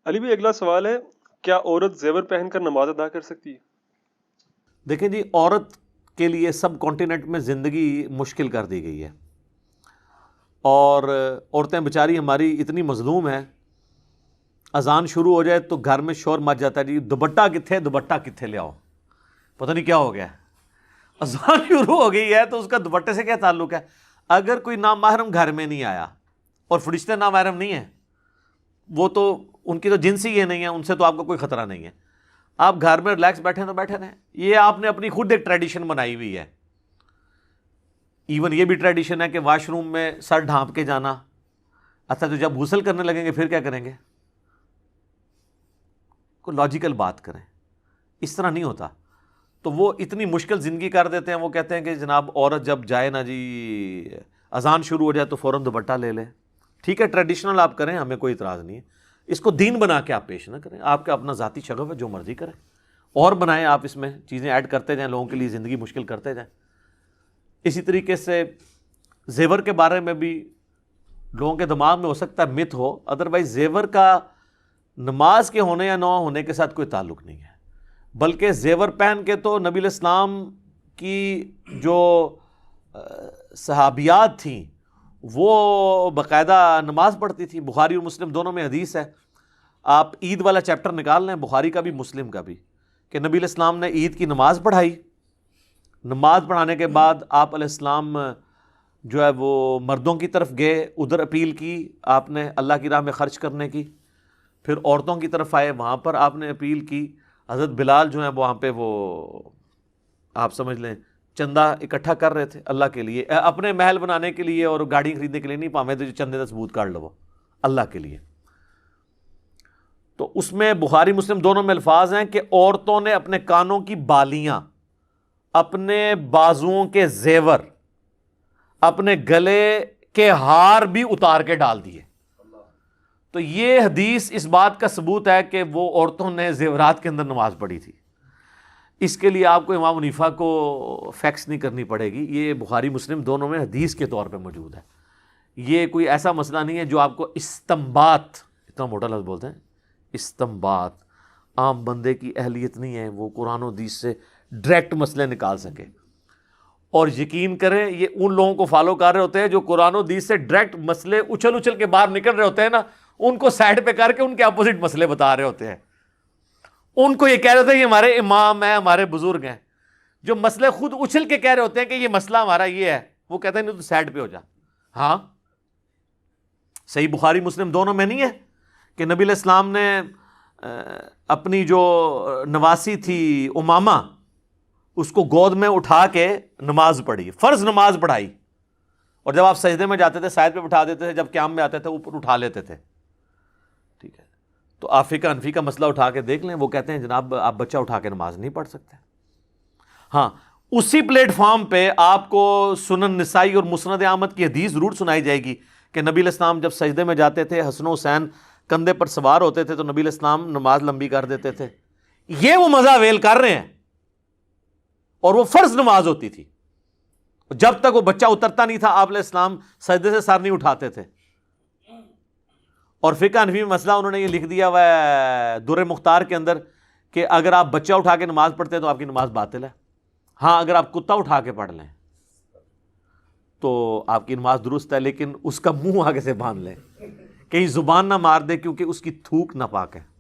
علی بھائی اگلا سوال ہے، کیا عورت زیور پہن کر نماز ادا کر سکتی ہے؟ دیکھیں جی، عورت کے لیے سب کانٹیننٹ میں زندگی مشکل کر دی گئی ہے، اور عورتیں بیچاری ہماری اتنی مظلوم ہیں، اذان شروع ہو جائے تو گھر میں شور مچ جاتا ہے، جی دوپٹہ کتھے، دوپٹہ کتھے لے آؤ، پتہ نہیں کیا ہو گیا ہے۔ اذان شروع ہو گئی ہے تو اس کا دوپٹے سے کیا تعلق ہے؟ اگر کوئی نامحرم گھر میں نہیں آیا، اور فرشتے نامحرم نہیں ہیں، وہ تو ان کی تو جنسی یہ نہیں ہے، ان سے تو آپ کو کوئی خطرہ نہیں ہے، آپ گھر میں ریلیکس بیٹھے تو بیٹھے رہیں۔ یہ آپ نے اپنی خود ایک ٹریڈیشن بنائی ہوئی ہے۔ ایون یہ بھی ٹریڈیشن ہے کہ واش روم میں سر ڈھانپ کے جانا۔ اچھا، تو جب غسل کرنے لگیں گے پھر کیا کریں گے؟ کوئی لاجیکل بات کریں، اس طرح نہیں ہوتا۔ تو وہ اتنی مشکل زندگی کر دیتے ہیں، وہ کہتے ہیں کہ جناب عورت جب جائے نا جی اذان شروع ہو جائے تو فوراً دوپٹہ لے لے۔ ٹھیک ہے، ٹریڈیشنل آپ کریں، ہمیں کوئی اعتراض نہیں ہے، اس کو دین بنا کے آپ پیش نہ کریں۔ آپ کا اپنا ذاتی شغف ہے، جو مرضی کریں اور بنائیں، آپ اس میں چیزیں ایڈ کرتے جائیں، لوگوں کے لیے زندگی مشکل کرتے جائیں۔ اسی طریقے سے زیور کے بارے میں بھی لوگوں کے دماغ میں ہو سکتا ہے مت ہو، ادروائز زیور کا نماز کے ہونے یا نہ ہونے کے ساتھ کوئی تعلق نہیں ہے، بلکہ زیور پہن کے تو نبی علیہ السلام کی جو صحابیات تھیں وہ باقاعدہ نماز پڑھتی تھی۔ بخاری اور مسلم دونوں میں حدیث ہے، آپ عید والا چیپٹر نکال لیں، بخاری کا بھی مسلم کا بھی، کہ نبی علیہ السلام نے عید کی نماز پڑھائی، نماز پڑھانے کے بعد آپ علیہ السلام جو ہے وہ مردوں کی طرف گئے، ادھر اپیل کی آپ نے اللہ کی راہ میں خرچ کرنے کی، پھر عورتوں کی طرف آئے، وہاں پر آپ نے اپیل کی۔ حضرت بلال جو ہیں وہاں پہ وہ آپ سمجھ لیں چندہ اکٹھا کر رہے تھے اللہ کے لیے، اپنے محل بنانے کے لیے اور گاڑی خریدنے کے لیے نہیں، پامے تو چندے کا ثبوت کر لو اللہ کے لیے۔ تو اس میں بخاری مسلم دونوں میں الفاظ ہیں کہ عورتوں نے اپنے کانوں کی بالیاں، اپنے بازوؤں کے زیور، اپنے گلے کے ہار بھی اتار کے ڈال دیے۔ تو یہ حدیث اس بات کا ثبوت ہے کہ وہ عورتوں نے زیورات کے اندر نماز پڑھی تھی۔ اس کے لیے آپ کو امام حنیفہ کو فیکس نہیں کرنی پڑے گی، یہ بخاری مسلم دونوں میں حدیث کے طور پہ موجود ہے۔ یہ کوئی ایسا مسئلہ نہیں ہے جو آپ کو استنباط، اتنا موٹا لفظ بولتے ہیں استنباط، عام بندے کی اہلیت نہیں ہے وہ قرآن و حدیث سے ڈائریکٹ مسئلے نکال سکے۔ اور یقین کریں یہ ان لوگوں کو فالو کر رہے ہوتے ہیں جو قرآن و حدیث سے ڈائریکٹ مسئلے اچھل اچھل کے باہر نکل رہے ہوتے ہیں نا، ان کو سائڈ پہ کر کے ان کے اپوزٹ مسئلے بتا رہے ہوتے ہیں۔ ان کو یہ کہہ رہے ہوتے ہیں کہ ہمارے امام ہیں، ہمارے بزرگ ہیں، جو مسئلے خود اچھل کے کہہ رہے ہوتے ہیں کہ یہ مسئلہ ہمارا یہ ہے، وہ کہتے ہیں نہیں تو سائڈ پہ ہو جا۔ ہاں صحیح بخاری مسلم دونوں میں نہیں ہے کہ نبی علیہ السلام نے اپنی جو نواسی تھی امامہ، اس کو گود میں اٹھا کے نماز پڑھی، فرض نماز پڑھائی، اور جب آپ سجدے میں جاتے تھے سائڈ پہ بٹھا دیتے تھے، جب قیام میں آتے تھے اوپر اٹھا لیتے تھے۔ ٹھیک ہے، تو آپ فقہ حنفی کا مسئلہ اٹھا کے دیکھ لیں، وہ کہتے ہیں جناب آپ بچہ اٹھا کے نماز نہیں پڑھ سکتے۔ ہاں اسی پلیٹ فارم پہ آپ کو سنن نسائی اور مسند احمد کی حدیث ضرور سنائی جائے گی کہ نبی علیہ السلام جب سجدے میں جاتے تھے، حسن و حسین کندھے پر سوار ہوتے تھے تو نبی علیہ السلام نماز لمبی کر دیتے تھے۔ یہ وہ مزہ ویل کر رہے ہیں، اور وہ فرض نماز ہوتی تھی، جب تک وہ بچہ اترتا نہیں تھا آپ علیہ السلام سجدے سے سر نہیں اٹھاتے تھے۔ اور فقہ حنفی میں مسئلہ انہوں نے یہ لکھ دیا ہوا ہے در مختار کے اندر کہ اگر آپ بچہ اٹھا کے نماز پڑھتے ہیں تو آپ کی نماز باطل ہے۔ ہاں اگر آپ کتا اٹھا کے پڑھ لیں تو آپ کی نماز درست ہے، لیکن اس کا منہ آگے سے باندھ لیں، کہیں زبان نہ مار دے، کیونکہ اس کی تھوک ناپاک ہے۔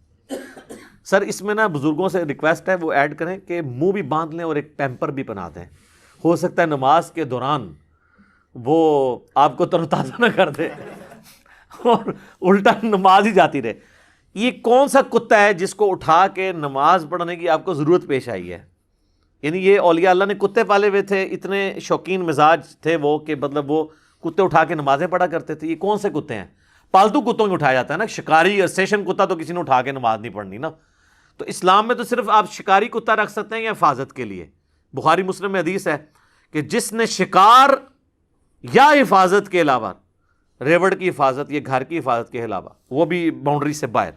سر اس میں نا بزرگوں سے ریکویسٹ ہے وہ ایڈ کریں کہ منہ بھی باندھ لیں اور ایک پیمپر بھی پہنا دیں، ہو سکتا ہے نماز کے دوران وہ آپ کو تر و تازہ نہ کر دے اور الٹا نماز ہی جاتی رہے۔ یہ کون سا کتا ہے جس کو اٹھا کے نماز پڑھنے کی آپ کو ضرورت پیش آئی ہے؟ یعنی یہ اولیاء اللہ نے کتے پالے ہوئے تھے، اتنے شوقین مزاج تھے وہ کہ مطلب وہ کتے اٹھا کے نمازیں پڑھا کرتے تھے۔ یہ کون سے کتے ہیں؟ پالتو کتوں کو اٹھایا جاتا ہے نا، شکاری اور اسٹیشن کتا تو کسی نے اٹھا کے نماز نہیں پڑھنی نا۔ تو اسلام میں تو صرف آپ شکاری کتا رکھ سکتے ہیں یا حفاظت کے لیے۔ بخاری مسلم میں حدیث ہے کہ جس نے شکار یا حفاظت کے علاوہ، ریوڑ کی حفاظت یا گھر کی حفاظت کے علاوہ، وہ بھی باؤنڈری سے باہر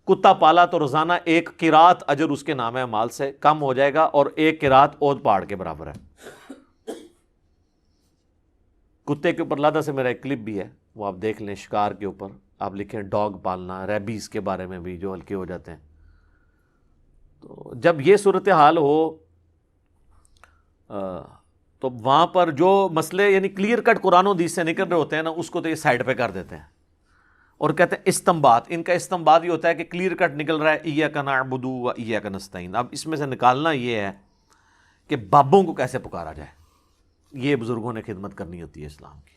کتا پالا تو روزانہ ایک قرات اجر اس کے نام اعمال سے کم ہو جائے گا، اور ایک قرات اود پہاڑ کے برابر ہے۔ کتے کے اوپر لادہ سے میرا ایک کلپ بھی ہے، وہ آپ دیکھ لیں، شکار کے اوپر آپ لکھیں ڈاگ پالنا، ریبیز کے بارے میں بھی جو ہلکے ہو جاتے ہیں. تو جب یہ صورتحال ہو تو وہاں پر جو مسئلے یعنی کلیئر کٹ قرآن و حدیث سے نکل رہے ہوتے ہیں نا، اس کو تو یہ سائڈ پہ کر دیتے ہیں اور کہتے ہیں استنباط. ان کا استنباط یہ ہوتا ہے کہ کلیئر کٹ نکل رہا ہے ایاک نعبد و ایاک نستعین. اب اس میں سے نکالنا یہ ہے کہ بابوں کو کیسے پکارا جائے. یہ بزرگوں نے خدمت کرنی ہوتی ہے اسلام کی.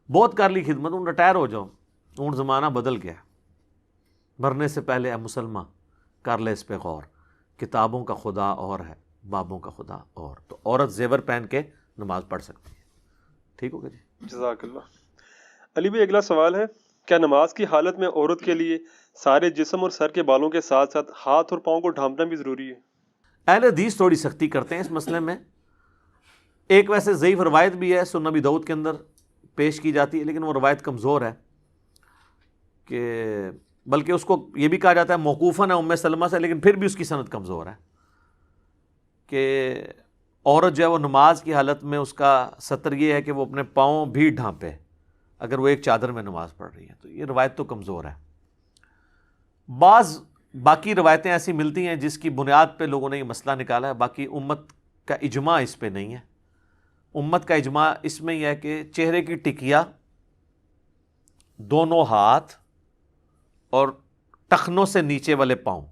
بہت کر لی خدمت، ان ریٹائر ہو جاؤ، ان زمانہ بدل گیا. مرنے سے پہلے اے مسلمہ کر لے اس پہ غور، کتابوں کا خدا اور ہے، بابوں کا خدا اور. تو عورت زیور پہن کے نماز پڑھ سکتی ہے. ٹھیک ہوگا جی. جزاک اللہ. علی بھائی اگلا سوال ہے، کیا نماز کی حالت میں عورت کے لیے سارے جسم اور سر کے بالوں کے ساتھ ساتھ ہاتھ اور پاؤں کو ڈھانپنا بھی ضروری ہے؟ اہل حدیث تھوڑی سختی کرتے ہیں اس مسئلے میں. ایک ویسے ضعیف روایت بھی ہے سنن ابی داؤد کے اندر پیش کی جاتی ہے، لیکن وہ روایت کمزور ہے، کہ بلکہ اس کو یہ بھی کہا جاتا ہے موقوفاً ہے ام سلمہ سے، لیکن پھر بھی اس کی سند کمزور ہے کہ عورت جو ہے وہ نماز کی حالت میں اس کا ستر یہ ہے کہ وہ اپنے پاؤں بھی ڈھانپے اگر وہ ایک چادر میں نماز پڑھ رہی ہے. تو یہ روایت تو کمزور ہے. بعض باقی روایتیں ایسی ملتی ہیں جس کی بنیاد پہ لوگوں نے یہ مسئلہ نکالا ہے. باقی امت کا اجماع اس پہ نہیں ہے. امت کا اجماع اس میں یہ ہے کہ چہرے کی ٹکیا، دونوں ہاتھ اور ٹخنوں سے نیچے والے پاؤں.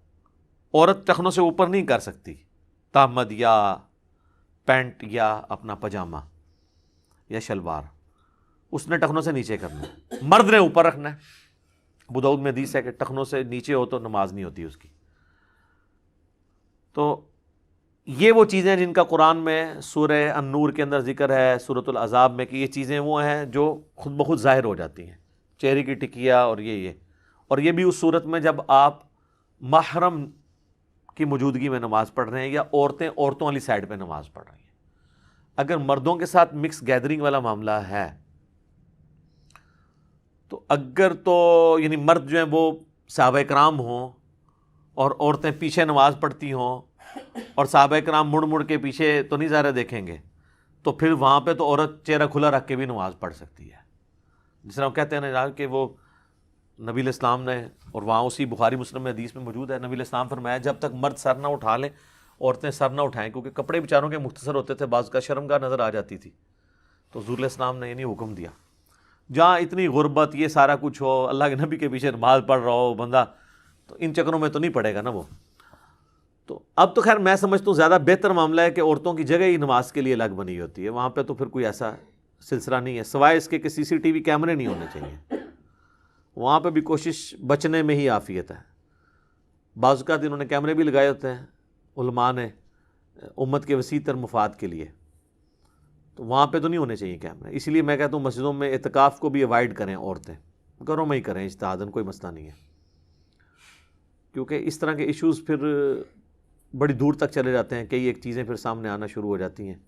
عورت ٹخنوں سے اوپر نہیں کر سکتی، تہمد یا پینٹ یا اپنا پجامہ یا شلوار، اس نے ٹخنوں سے نیچے کرنا ہے. مرد نے اوپر رکھنا ہے. ابو داؤد میں حدیث ہے کہ ٹخنوں سے نیچے ہو تو نماز نہیں ہوتی اس کی. تو یہ وہ چیزیں جن کا قرآن میں سورہ النور کے اندر ذکر ہے، سورۃ العذاب میں، کہ یہ چیزیں وہ ہیں جو خود بخود ظاہر ہو جاتی ہیں، چہرے کی ٹکیا اور یہ اور یہ بھی اس صورت میں جب آپ محرم کی موجودگی میں نماز پڑھ رہے ہیں یا عورتیں عورتوں والی سائڈ پہ نماز پڑھ رہی ہیں. اگر مردوں کے ساتھ مکس گیدرنگ والا معاملہ ہے تو اگر تو یعنی مرد جو ہیں وہ صحابہ کرام ہوں اور عورتیں پیچھے نماز پڑھتی ہوں اور صحابہ کرام مڑ مڑ کے پیچھے تو نہیں ظاہر دیکھیں گے، تو پھر وہاں پہ تو عورت چہرہ کھلا رکھ کے بھی نماز پڑھ سکتی ہے. جس طرح ہم کہتے ہیں نا کہ وہ نبی علیہ السلام نے، اور وہاں اسی بخاری مسلم میں حدیث میں موجود ہے، نبی علیہ السلام فرمایا جب تک مرد سر نہ اٹھا لیں عورتیں سر نہ اٹھائیں، کیونکہ کپڑے بیچاروں کے مختصر ہوتے تھے، بعض کا شرمگاہ نظر آ جاتی تھی. تو حضور علیہ السلام نے یہ نہیں حکم دیا. جہاں اتنی غربت یہ سارا کچھ ہو، اللہ کے نبی کے پیچھے نماز پڑھ رہا ہو بندہ، تو ان چکروں میں تو نہیں پڑے گا نا وہ. تو اب تو خیر میں سمجھتا ہوں زیادہ بہتر معاملہ ہے کہ عورتوں کی جگہ ہی نماز کے لیے الگ بنی ہوتی ہے. وہاں پہ تو پھر کوئی ایسا سلسلہ نہیں ہے، سوائے اس کے کہ سی سی ٹی وی کیمرے نہیں ہونے چاہیے. وہاں پہ بھی کوشش بچنے میں ہی عافیت ہے. بعض اوقات انہوں نے کیمرے بھی لگائے ہوتے ہیں علماء نے امت کے وسیع تر مفاد کے لیے، تو وہاں پہ تو نہیں ہونے چاہیے کیمرے. اسی لیے میں کہتا ہوں مسجدوں میں اعتکاف کو بھی اوائڈ کریں، عورتیں گھروں میں ہی کریں اجتہاداً، کوئی مسئلہ نہیں ہے. کیونکہ اس طرح کے ایشوز پھر بڑی دور تک چلے جاتے ہیں، کئی ایک چیزیں پھر سامنے آنا شروع ہو جاتی ہیں،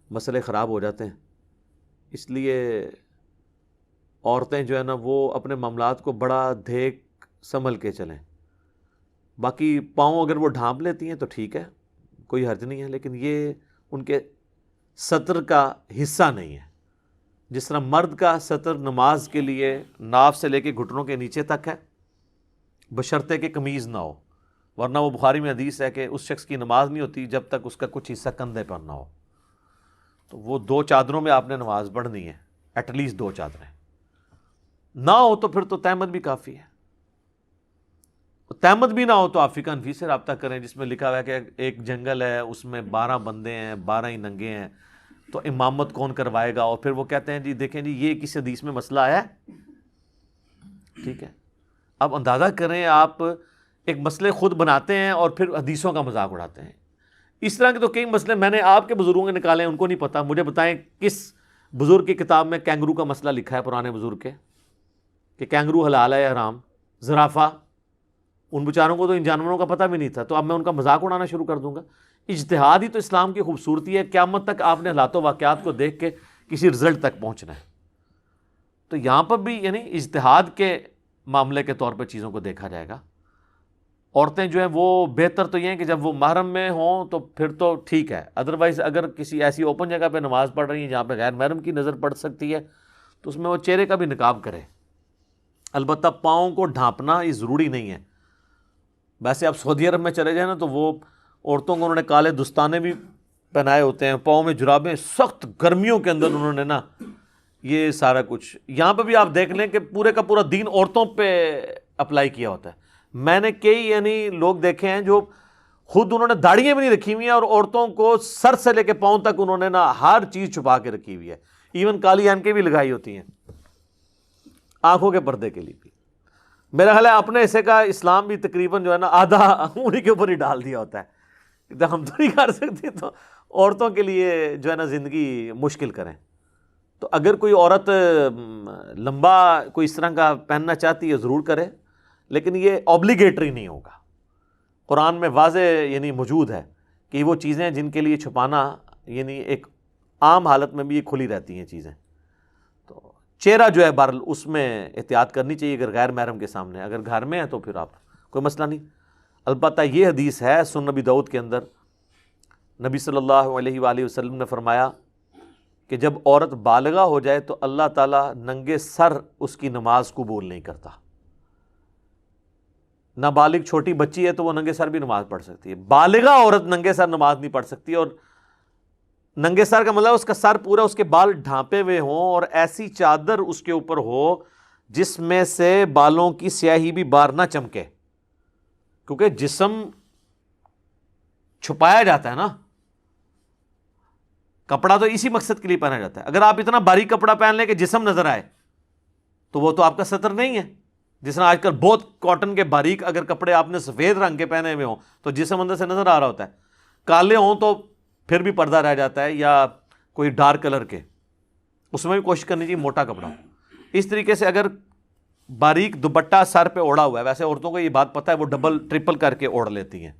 مسئلے خراب ہو جاتے ہیں. اس لیے عورتیں جو ہے نا وہ اپنے معاملات کو بڑا دیکھ سنبھل کے چلیں. باقی پاؤں اگر وہ ڈھانپ لیتی ہیں تو ٹھیک ہے، کوئی حرج نہیں ہے، لیکن یہ ان کے سطر کا حصہ نہیں ہے. جس طرح مرد کا سطر نماز کے لیے ناف سے لے کے گھٹنوں کے نیچے تک ہے، بشرطے کہ قمیض نہ ہو، ورنہ وہ بخاری میں حدیث ہے کہ اس شخص کی نماز نہیں ہوتی جب تک اس کا کچھ حصہ کندھے پر نہ ہو. تو وہ 2 چادروں میں آپ نے نماز پڑھنی ہے، ایٹ لیسٹ 2 چادریں. نہ ہو تو پھر تو تہمت بھی کافی ہے. تہمت بھی نہ ہو تو آپ فقہ حنفی سے رابطہ کریں، جس میں لکھا ہوا ہے کہ ایک جنگل ہے، اس میں 12 بندے ہیں، 12 ہی ننگے ہیں، تو امامت کون کروائے گا؟ اور پھر وہ کہتے ہیں جی دیکھیں جی یہ کس حدیث میں مسئلہ آیا ہے. ٹھیک ہے، اب اندازہ کریں آپ ایک مسئلے خود بناتے ہیں اور پھر حدیثوں کا مذاق اڑاتے ہیں. اس طرح کے تو کئی مسئلے میں نے آپ کے بزرگوں کے نکالے ہیں، ان کو نہیں پتہ. مجھے بتائیں کس بزرگ کی کتاب میں کینگرو کا مسئلہ لکھا ہے، پرانے بزرگ کے، کہ کینگرو حلال ہے یا حرام؟ زرافہ، ان بیچاروں کو تو ان جانوروں کا پتہ بھی نہیں تھا، تو اب میں ان کا مذاق اڑانا شروع کر دوں گا؟ اجتہاد ہی تو اسلام کی خوبصورتی ہے. قیامت تک آپ نے حالات و واقعات کو دیکھ کے کسی رزلٹ تک پہنچنا ہے. تو یہاں پر بھی یعنی اجتہاد کے معاملے کے طور پہ چیزوں کو دیکھا جائے گا. عورتیں جو ہیں وہ بہتر تو یہ ہیں کہ جب وہ محرم میں ہوں تو پھر تو ٹھیک ہے، ادروائز اگر کسی ایسی اوپن جگہ پہ نماز پڑھ رہی ہیں جہاں پہ غیر محرم کی نظر پڑ سکتی ہے تو اس میں وہ چہرے کا بھی نقاب کرے. البتہ پاؤں کو ڈھانپنا یہ ضروری نہیں ہے. ویسے آپ سعودی عرب میں چلے جائیں نا تو وہ عورتوں کو انہوں نے کالے دستانے بھی پہنائے ہوتے ہیں, پاؤں میں جرابیں, سخت گرمیوں کے اندر انہوں نے نا یہ سارا کچھ. یہاں پہ بھی آپ دیکھ لیں کہ پورے کا پورا دین عورتوں پہ اپلائی کیا ہوتا ہے. میں نے کئی یعنی لوگ دیکھے ہیں جو خود انہوں نے داڑھیاں بھی نہیں رکھی ہوئی ہیں اور عورتوں کو سر سے لے کے پاؤں تک انہوں نے نا ہر چیز چھپا کے رکھی ہوئی ہے, ایون کالی اینکیں بھی لگائی ہوتی ہیں آنکھوں کے پردے کے لیے بھی. میرا خیال ہے اپنے حصے کا اسلام بھی تقریباً جو ہے نا آدھا انہی کے اوپر ہی ڈال دیا ہوتا ہے. تو ہم تو نہیں کر سکتے تو عورتوں کے لیے جو ہے نا زندگی مشکل کریں. تو اگر کوئی عورت لمبا کوئی اس طرح کا پہننا چاہتی ہے ضرور کرے, لیکن یہ اوبلیگیٹری نہیں ہوگا. قرآن میں واضح یعنی موجود ہے کہ وہ چیزیں جن کے لیے چھپانا یعنی ایک عام حالت میں بھی یہ کھلی رہتی ہیں چیزیں. تو چہرہ جو ہے بہرحال اس میں احتیاط کرنی چاہیے اگر غیر محرم کے سامنے. اگر گھر میں ہے تو پھر آپ کوئی مسئلہ نہیں. البتہ یہ حدیث ہے سنن نبی داؤد کے اندر, نبی صلی اللہ علیہ وآلہ وسلم نے فرمایا کہ جب عورت بالغہ ہو جائے تو اللہ تعالیٰ ننگے سر اس کی نماز قبول نہیں کرتا. نابالغ چھوٹی بچی ہے تو وہ ننگے سر بھی نماز پڑھ سکتی ہے, بالغہ عورت ننگے سر نماز نہیں پڑھ سکتی. اور ننگے سر کا مطلب اس کا سر پورا, اس کے بال ڈھانپے ہوئے ہوں اور ایسی چادر اس کے اوپر ہو جس میں سے بالوں کی سیاہی بھی باہر نہ چمکے, کیونکہ جسم چھپایا جاتا ہے نا, کپڑا تو اسی مقصد کے لیے پہنا جاتا ہے. اگر آپ اتنا باریک کپڑا پہن لیں کہ جسم نظر آئے تو وہ تو آپ کا ستر نہیں ہے. جس طرح آج کل بہت کاٹن کے باریک اگر کپڑے آپ نے سفید رنگ کے پہنے ہوئے ہوں تو جسم اندر سے نظر آ رہا ہوتا ہے, کالے ہوں تو پھر بھی پردہ رہ جاتا ہے, یا کوئی ڈارک کلر کے اس میں بھی کوشش کرنی چاہیے موٹا کپڑا. اس طریقے سے اگر باریک دوپٹہ سر پہ اوڑھا ہوا ہے, ویسے عورتوں کو یہ بات پتہ ہے وہ ڈبل ٹرپل کر کے اوڑھ لیتی ہیں,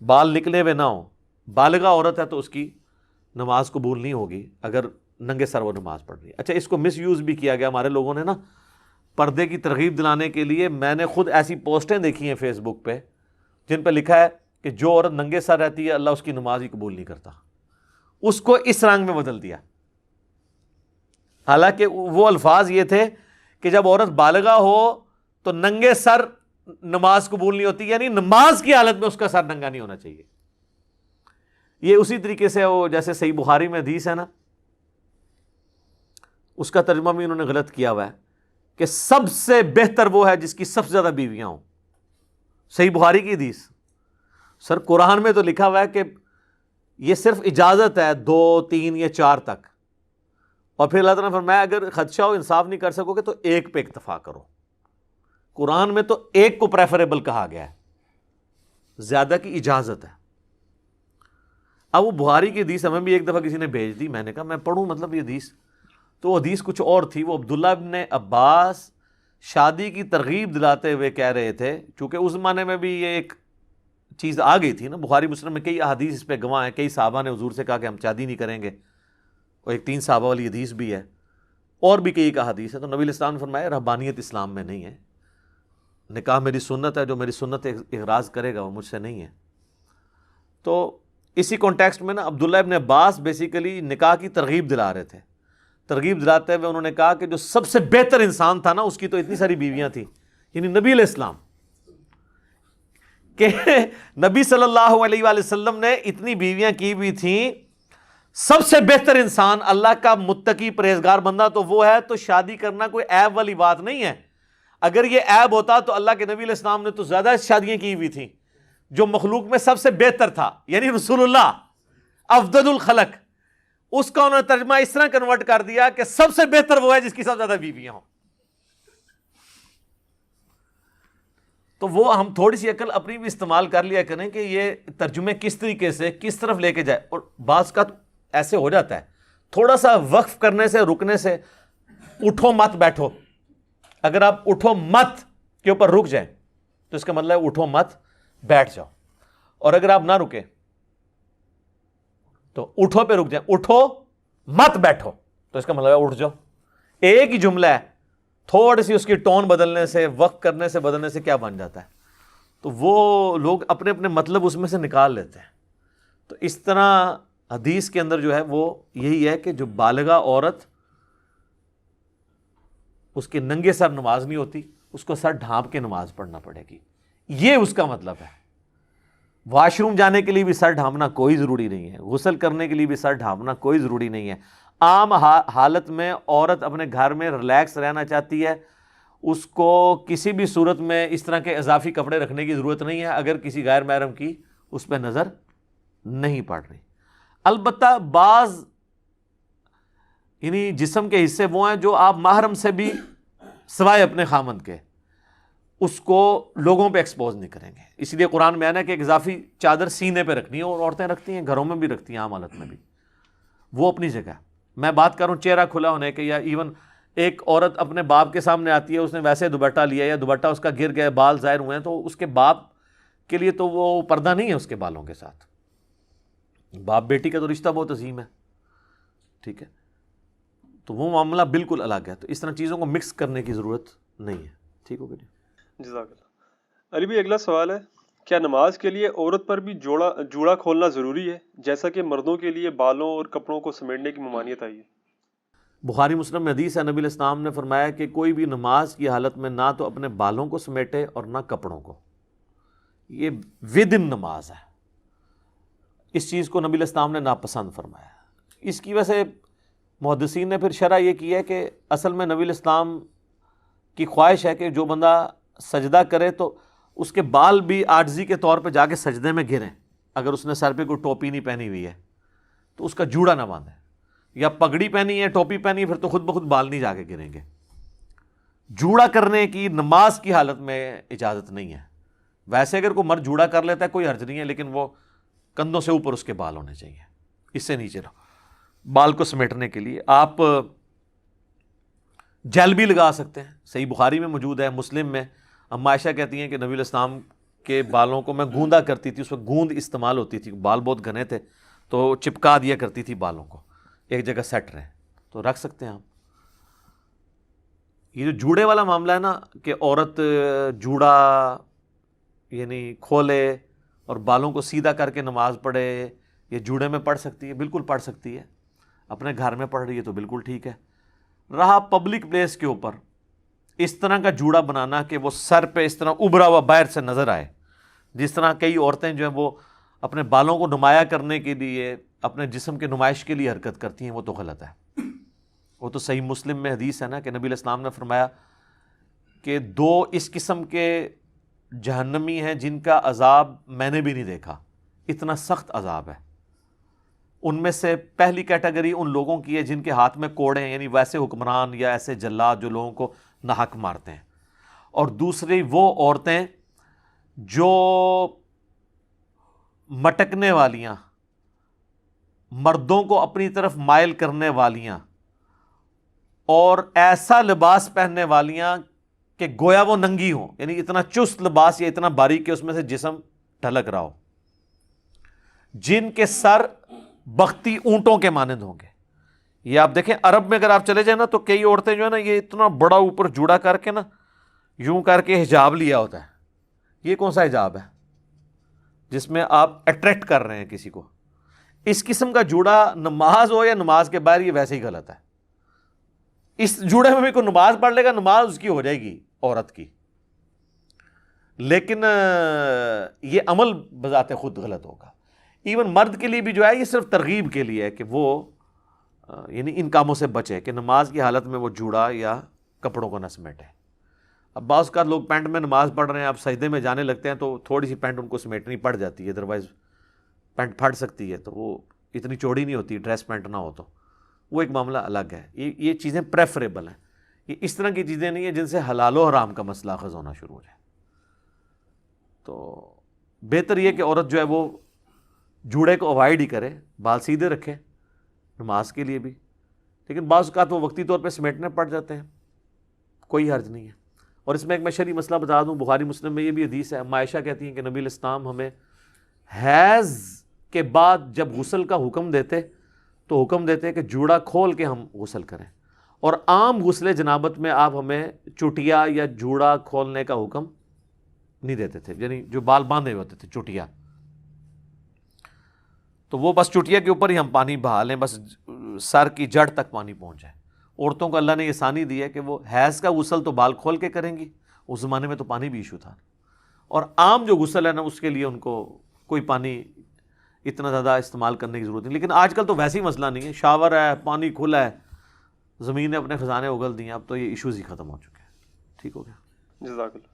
بال نکلے ہوئے نہ ہوں. بالغہ عورت ہے تو اس کی نماز قبول نہیں ہوگی اگر ننگے سر وہ نماز پڑھ رہی ہے. اچھا, اس کو مس یوز بھی کیا گیا ہمارے لوگوں نے نا پردے کی ترغیب دلانے کے لیے. میں نے خود ایسی پوسٹیں دیکھی ہیں فیس بک پہ جن پہ لکھا ہے کہ جو عورت ننگے سر رہتی ہے اللہ اس کی نماز ہی قبول نہیں کرتا. اس کو اس رنگ میں بدل دیا, حالانکہ وہ الفاظ یہ تھے کہ جب عورت بالغہ ہو تو ننگے سر نماز قبول نہیں ہوتی, یعنی نماز کی حالت میں اس کا سر ننگا نہیں ہونا چاہیے. یہ اسی طریقے سے وہ جیسے صحیح بخاری میں حدیث ہے نا, اس کا ترجمہ بھی انہوں نے غلط کیا ہوا ہے کہ سب سے بہتر وہ ہے جس کی سب سے زیادہ بیویاں ہوں. صحیح بخاری کی حدیث. سر قرآن میں تو لکھا ہوا ہے کہ یہ صرف اجازت ہے 2 3 یا 4 تک, اور پھر اللہ تعالیٰ نے فرمایا اگر خدشہ ہو انصاف نہیں کر سکو گے تو 1 پہ اکتفا کرو. قرآن میں تو 1 کو پریفریبل کہا گیا ہے, زیادہ کی اجازت ہے. اب وہ بخاری کی حدیث ہمیں بھی ایک دفعہ کسی نے بھیج دی, میں نے کہا میں پڑھوں مطلب یہ حدیث, تو وہ حدیث کچھ اور تھی. وہ عبداللہ ابن عباس شادی کی ترغیب دلاتے ہوئے کہہ رہے تھے, چونکہ اس زمانے میں بھی یہ ایک چیز آ گئی تھی نا, بخاری مسلم میں کئی احادیث اس پہ گواہ ہیں. کئی صحابہ نے حضور سے کہا کہ ہم شادی نہیں کریں گے, اور ایک 3 صحابہ والی حدیث بھی ہے, اور بھی کئی احادیث ہے. تو نبی علیہ السلام نے فرمایا رہبانیت اسلام میں نہیں ہے, نکاح میری سنت ہے, جو میری سنت اغراض کرے گا وہ مجھ سے نہیں ہے. تو اسی کانٹیکسٹ میں نا عبداللہ ابن عباس بیسیکلی نکاح کی ترغیب دلا رہے تھے. ترغیب دلاتے ہوئے انہوں نے کہا کہ جو سب سے بہتر انسان تھا نا اس کی تو اتنی ساری بیویاں تھیں, یعنی نبی علیہ السلام, کہ نبی صلی اللہ علیہ وآلہ وسلم نے اتنی بیویاں کی ہوئی تھیں. سب سے بہتر انسان اللہ کا متقی پرہیزگار بندہ تو وہ ہے. تو شادی کرنا کوئی عیب والی بات نہیں ہے. اگر یہ عیب ہوتا تو اللہ کے نبی علیہ السلام نے تو زیادہ شادیاں کی ہوئی تھیں. جو مخلوق میں سب سے بہتر تھا یعنی رسول اللہ افضل الخلق, اس کا انہوں نے ترجمہ اس طرح کنورٹ کر دیا کہ سب سے بہتر وہ ہے جس کی سب سے زیادہ بیویاں ہوں. تو وہ ہم تھوڑی سی عقل اپنی بھی استعمال کر لیا کریں کہ یہ ترجمے کس طریقے سے کس طرف لے کے جائے. اور بعض کا ایسے ہو جاتا ہے تھوڑا سا وقف کرنے سے رکنے سے, اٹھو مت بیٹھو, اگر آپ اٹھو مت کے اوپر رک جائیں تو اس کا مطلب ہے اٹھو مت بیٹھ جاؤ, اور اگر آپ نہ رکیں تو اٹھو پہ رک جائیں, اٹھو مت بیٹھو تو اس کا مطلب ہے اٹھ جاؤ. ایک ہی جملہ ہے, تھوڑی سی اس کی ٹون بدلنے سے, وقت کرنے سے, بدلنے سے کیا بن جاتا ہے. تو وہ لوگ اپنے اپنے مطلب اس میں سے نکال لیتے ہیں. تو اس طرح حدیث کے اندر جو ہے وہ یہی ہے کہ جو بالغہ عورت اس کے ننگے سر نماز نہیں ہوتی، اس کو سر ڈھانپ کے نماز پڑھنا پڑے گی، یہ اس کا مطلب ہے۔ واش روم جانے کے لیے بھی سر ڈھانپنا کوئی ضروری نہیں ہے، غسل کرنے کے لیے بھی سر ڈھانپنا کوئی ضروری نہیں ہے۔ عام حالت میں عورت اپنے گھر میں ریلیکس رہنا چاہتی ہے، اس کو کسی بھی صورت میں اس طرح کے اضافی کپڑے رکھنے کی ضرورت نہیں ہے اگر کسی غیر محرم کی اس پہ نظر نہیں پڑ رہی۔ البتہ بعض یعنی جسم کے حصے وہ ہیں جو آپ محرم سے بھی سوائے اپنے خامند کے اس کو لوگوں پہ ایکسپوز نہیں کریں گے، اس لیے قرآن میں آنا ہے کہ ایک اضافی چادر سینے پہ رکھنی ہے، اور عورتیں رکھتی ہیں، گھروں میں بھی رکھتی ہیں، عام حالت میں بھی، وہ اپنی جگہ۔ میں بات کروں چہرہ کھلا ہونے کے، یا ایون ایک عورت اپنے باپ کے سامنے آتی ہے، اس نے ویسے دوپٹہ لیا یا دوپٹہ اس کا گر گیا، بال ظاہر ہوئے ہیں، تو اس کے باپ کے لیے تو وہ پردہ نہیں ہے اس کے بالوں کے ساتھ۔ باپ بیٹی کا تو رشتہ بہت عظیم ہے، ٹھیک ہے، تو وہ معاملہ بالکل الگ ہے، تو اس طرح چیزوں کو مکس کرنے کی ضرورت نہیں ہے، ٹھیک ہو گیا جی۔ جزاک اللہ۔ علی بھائی اگلا سوال ہے، کیا نماز کے لیے عورت پر بھی جوڑا کھولنا ضروری ہے جیسا کہ مردوں کے لیے بالوں اور کپڑوں کو سمیٹنے کی ممانعت آئی ہے؟ بخاری مسلم میں حدیث ہے، نبی علیہ السلام نے فرمایا کہ کوئی بھی نماز کی حالت میں نہ تو اپنے بالوں کو سمیٹے اور نہ کپڑوں کو، یہ ودن نماز ہے، اس چیز کو نبی علیہ السلام نے ناپسند فرمایا۔ اس کی وجہ سے محدثین نے پھر شرح یہ کی ہے کہ اصل میں نبی علیہ السلام کی خواہش ہے کہ جو بندہ سجدہ کرے تو اس کے بال بھی عاجزی کے طور پہ جا کے سجدے میں گریں، اگر اس نے سر پہ کوئی ٹوپی نہیں پہنی ہوئی ہے تو اس کا جوڑا نہ باندھے، یا پگڑی پہنی ہے، ٹوپی پہنی ہے، پھر تو خود بخود بال نہیں جا کے گریں گے۔ جوڑا کرنے کی نماز کی حالت میں اجازت نہیں ہے، ویسے اگر کوئی مرد جوڑا کر لیتا ہے کوئی حرج نہیں ہے، لیکن وہ کندھوں سے اوپر اس کے بال ہونے چاہیے، اس سے نیچے رہو۔ بال کو سمیٹنے کے لیے آپ جیل بھی لگا سکتے ہیں، صحیح بخاری میں موجود ہے، مسلم میں اما عائشہ کہتی ہیں کہ نبی علیہ السلام کے بالوں کو میں گوندا کرتی تھی، اس وقت گوند استعمال ہوتی تھی، بال بہت گھنے تھے تو چپکا دیا کرتی تھی بالوں کو، ایک جگہ سیٹ رہے، تو رکھ سکتے ہیں آپ۔ یہ جو جوڑے والا معاملہ ہے نا کہ عورت جوڑا یعنی کھولے اور بالوں کو سیدھا کر کے نماز پڑھے، یہ جوڑے میں پڑھ سکتی ہے، بالکل پڑھ سکتی ہے، اپنے گھر میں پڑھ رہی ہے تو بالکل ٹھیک ہے۔ رہا پبلک پلیس کے اوپر اس طرح کا جوڑا بنانا کہ وہ سر پہ اس طرح ابھرا ہوا باہر سے نظر آئے، جس طرح کئی عورتیں جو ہیں وہ اپنے بالوں کو نمایاں کرنے کے لیے، اپنے جسم کے نمائش کے لیے حرکت کرتی ہیں، وہ تو غلط ہے۔ وہ تو صحیح مسلم میں حدیث ہے نا کہ نبی علیہ السلام نے فرمایا کہ 2 اس قسم کے جہنمی ہیں جن کا عذاب میں نے بھی نہیں دیکھا، اتنا سخت عذاب ہے۔ ان میں سے پہلی کیٹیگری ان لوگوں کی ہے جن کے ہاتھ میں کوڑے ہیں، یعنی ویسے حکمران یا ایسے جلاد جو لوگوں کو ناحق مارتے ہیں، اور دوسری وہ عورتیں جو مٹکنے والیاں، مردوں کو اپنی طرف مائل کرنے والیاں، اور ایسا لباس پہننے والیاں کہ گویا وہ ننگی ہوں، یعنی اتنا چست لباس یا اتنا باریک کہ اس میں سے جسم ڈھلک رہا ہو، جن کے سر بختی اونٹوں کے مانند ہوں گے۔ یہ آپ دیکھیں عرب میں اگر آپ چلے جائیں نا تو کئی عورتیں جو ہے نا یہ اتنا بڑا اوپر جوڑا کر کے نا یوں کر کے حجاب لیا ہوتا ہے۔ یہ کون سا حجاب ہے جس میں آپ اٹریکٹ کر رہے ہیں کسی کو؟ اس قسم کا جوڑا نماز ہو یا نماز کے باہر یہ ویسے ہی غلط ہے۔ اس جوڑے میں بھی کوئی نماز پڑھ لے گا، نماز اس کی ہو جائے گی عورت کی، لیکن یہ عمل بذات خود غلط ہوگا۔ ایون مرد کے لیے بھی جو ہے یہ صرف ترغیب کے لیے ہے کہ وہ یعنی ان کاموں سے بچے کہ نماز کی حالت میں وہ جوڑا یا کپڑوں کو نہ سمیٹے۔ اب بعض کا لوگ پینٹ میں نماز پڑھ رہے ہیں، اب سجدے میں جانے لگتے ہیں تو تھوڑی سی پینٹ ان کو سمیٹنی پڑ جاتی ہے، ادروائز پینٹ پھٹ سکتی ہے، تو وہ اتنی چوڑی نہیں ہوتی، ڈریس پینٹ نہ ہو تو وہ ایک معاملہ الگ ہے۔ یہ چیزیں پریفریبل ہیں، یہ اس طرح کی چیزیں نہیں ہیں جن سے حلال و حرام کا مسئلہ اخذ ہونا شروع ہو جائے۔ تو بہتر یہ کہ عورت جو ہے وہ جوڑے کو اوائڈ ہی کرے، بال سیدھے رکھے نماز کے لیے بھی، لیکن بعض اوقات وہ وقتی طور پہ سمیٹنے پڑ جاتے ہیں، کوئی حرج نہیں ہے۔ اور اس میں ایک میں شرعی مسئلہ بتا دوں، بخاری مسلم میں یہ بھی حدیث ہے، اما عائشہ کہتی ہیں کہ نبی علیہ السلام ہمیں حیض کے بعد جب غسل کا حکم دیتے تو حکم دیتے کہ جوڑا کھول کے ہم غسل کریں، اور عام غسل جنابت میں آپ ہمیں چٹیا یا جوڑا کھولنے کا حکم نہیں دیتے تھے، یعنی جو بال باندھے ہوئے ہوتے تھے چٹیا، تو وہ بس چٹیا کے اوپر ہی ہم پانی بہا لیں، بس سر کی جڑ تک پانی پہنچ جائے، عورتوں کو اللہ نے یہ ثانی دی ہے کہ وہ حیض کا غسل تو بال کھول کے کریں گی، اس زمانے میں تو پانی بھی ایشو تھا، اور عام جو غسل ہے نا اس کے لیے ان کو کوئی پانی اتنا زیادہ استعمال کرنے کی ضرورت نہیں. لیکن آج کل تو ویسے ہی مسئلہ نہیں ہے، شاور ہے، پانی کھلا ہے، زمین نے اپنے خزانے اگل دیے، اب تو یہ ایشوز ہی ختم ہو چکے ہیں. ٹھیک ہو گیا. جزاک اللہ.